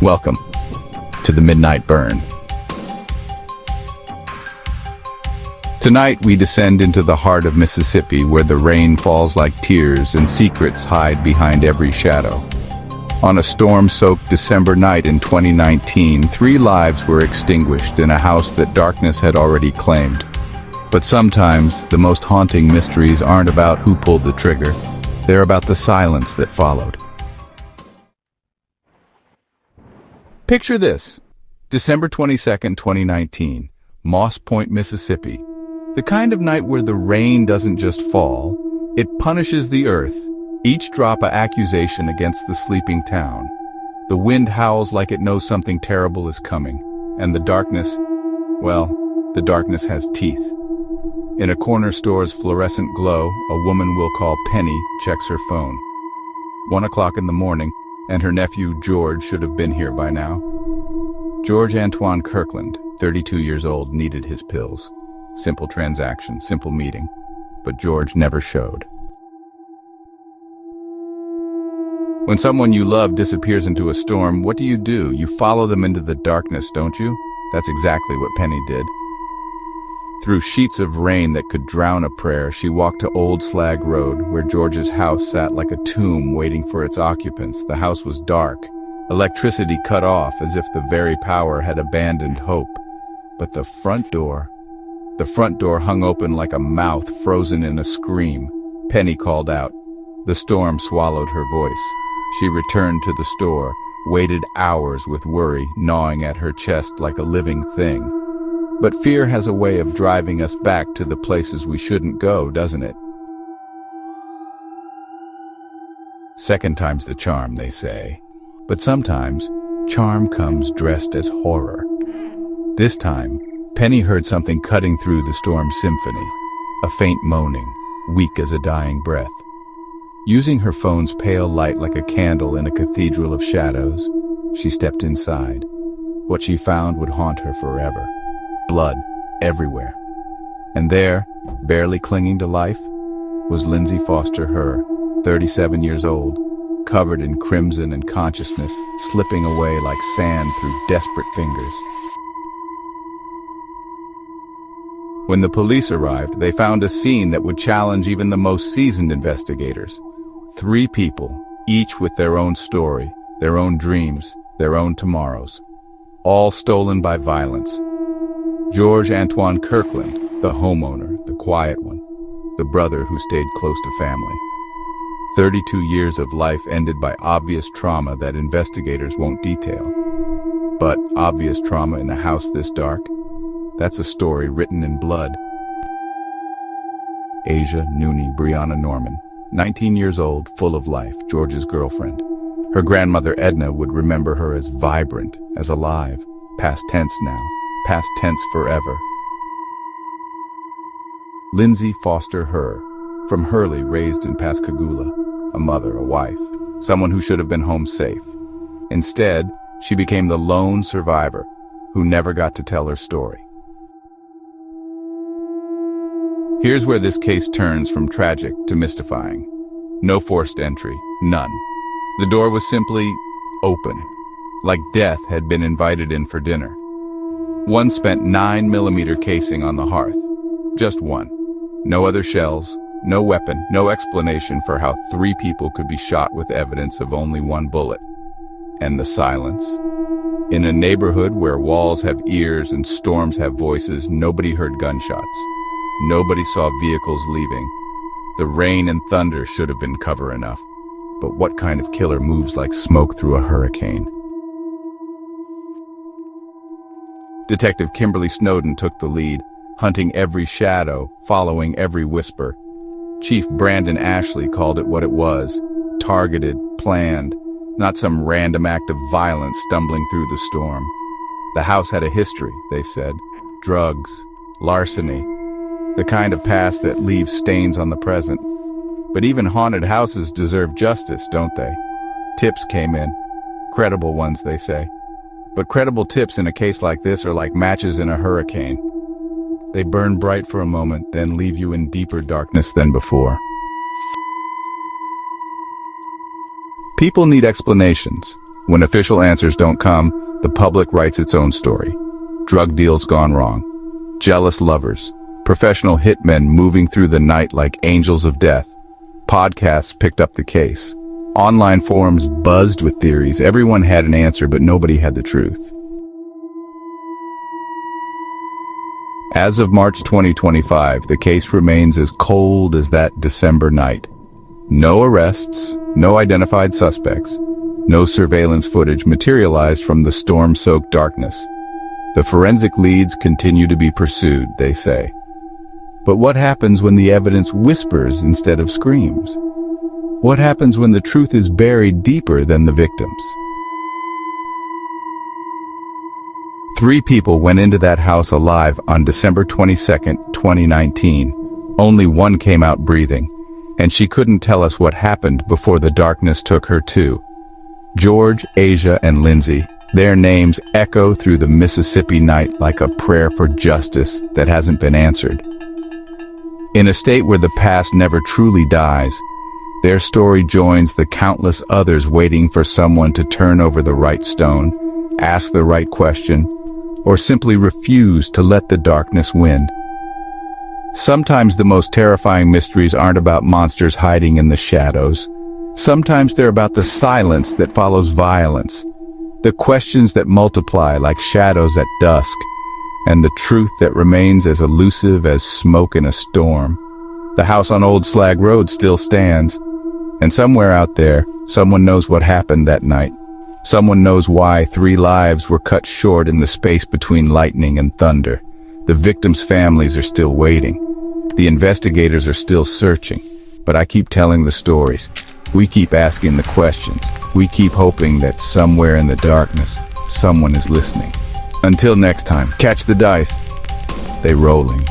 Welcome to the Themidnightburn. Tonight we descend into the heart of Mississippi, where the rain falls like tears and secrets hide behind every shadow. On a storm-soaked December night in 2019, 3 lives were extinguished in a house that darkness had already claimed. But sometimes the most haunting mysteries aren't about who pulled the trigger. They're about the silence that followed. Picture this: December 22nd, 2019, Mosspoint, Mississippi. The kind of night where the rain doesn't just fall, it punishes the earth, each drop an accusation against the sleeping town. The wind howls like it knows something terrible is coming, and the darkness, well, the darkness has teeth. In a corner store's fluorescent glow, a woman we'll call Penny checks her phone. 1 o'clock in the morning, and her nephew George should have been here by now. George Antoine Kirkland, 32 years old, needed his pills. Simple transaction, simple meeting, but George never showed. When someone you love disappears into a storm, what do? You follow them into the darkness, don't you? That's exactly what Penny did. Through sheets of rain that could drown a prayer, she walked to Old Slag Road, where George's house sat like a tomb waiting for its occupants. The house was dark, electricity cut off as if the very power had abandoned hope. But the front door hung open like a mouth frozen in a scream. Penny called out. The storm swallowed her voice. She returned to the store, waited hours with worry gnawing at her chest like a living thing. But fear has a way of driving us back to the places we shouldn't go, doesn't it? Second time's the charm, they say. But sometimes, charm comes dressed as horror. This time, Penny heard something cutting through the storm symphony. A faint moaning, weak as a dying breath. Using her phone's pale light like a candle in a cathedral of shadows, she stepped inside. What she found would haunt her forever. Blood everywhere. And there, barely clinging to life, was Lindsay Foster Herr, 37 years old, covered in crimson and consciousness slipping away like sand through desperate fingers. When the police arrived, they found a scene that would challenge even the most seasoned investigators. 3 people, each with their own story, their own dreams, their own tomorrows, all stolen by violence. George Antoine Kirkland, the homeowner, the quiet one, the brother who stayed close to family. 32 years of life ended by obvious trauma that investigators won't detail. But obvious trauma in a house this dark? That's a story written in blood. Asia Nooney Brianna Norman, 19 years old, full of life, George's girlfriend. Her grandmother Edna would remember her as vibrant, as alive. Past tense now, past tense forever. Lindsay Foster Herr, from Hurley, raised in Pascagoula, a mother, a wife, someone who should have been home safe. Instead, she became the lone survivor who never got to tell her story. Here's where this case turns from tragic to mystifying. No forced entry, none. The door was simply open, like death had been invited in for dinner. One spent 9mm casing on the hearth. Just one. No other shells, no weapon, no explanation for how 3 people could be shot with evidence of only 1 bullet. And the silence. In a neighborhood where walls have ears and storms have voices, nobody heard gunshots. Nobody saw vehicles leaving. The rain and thunder should have been cover enough. But what kind of killer moves like smoke through a hurricane? Detective Kimberly Snowden took the lead, hunting every shadow, following every whisper. Chief Brandon Ashley called it what it was: targeted, planned, not some random act of violence stumbling through the storm. The house had a history, they said. Drugs, larceny, the kind of past that leaves stains on the present. But even haunted houses deserve justice, don't they? Tips came in. Credible ones, they say. But credible tips in a case like this are like matches in a hurricane. They burn bright for a moment, then leave you in deeper darkness than before. People need explanations. When official answers don't come, the public writes its own story. Drug deals gone wrong. Jealous lovers. Professional hitmen moving through the night like angels of death. Podcasts picked up the case. Online forums buzzed with theories. Everyone had an answer, but nobody had the truth. As of March 2025, the case remains as cold as that December night. No arrests, no identified suspects, no surveillance footage materialized from the storm-soaked darkness. The forensic leads continue to be pursued, they say. But what happens when the evidence whispers instead of screams? What happens when the truth is buried deeper than the victims? 3 people went into that house alive on December 22nd, 2019. Only one came out breathing, and she couldn't tell us what happened before the darkness took her too. George, Asia, and Lindsay, their names echo through the Mississippi night like a prayer for justice that hasn't been answered. In a state where the past never truly dies, their story joins the countless others waiting for someone to turn over the right stone, ask the right question, or simply refuse to let the darkness win. Sometimes the most terrifying mysteries aren't about monsters hiding in the shadows. Sometimes they're about the silence that follows violence, the questions that multiply like shadows at dusk, and the truth that remains as elusive as smoke in a storm. The house on Old Slag Road still stands, and somewhere out there, someone knows what happened that night. Someone knows why 3 lives were cut short in the space between lightning and thunder. The victims' families are still waiting. The investigators are still searching. But I keep telling the stories. We keep asking the questions. We keep hoping that somewhere in the darkness, someone is listening. Until next time, catch the dice. They rolling.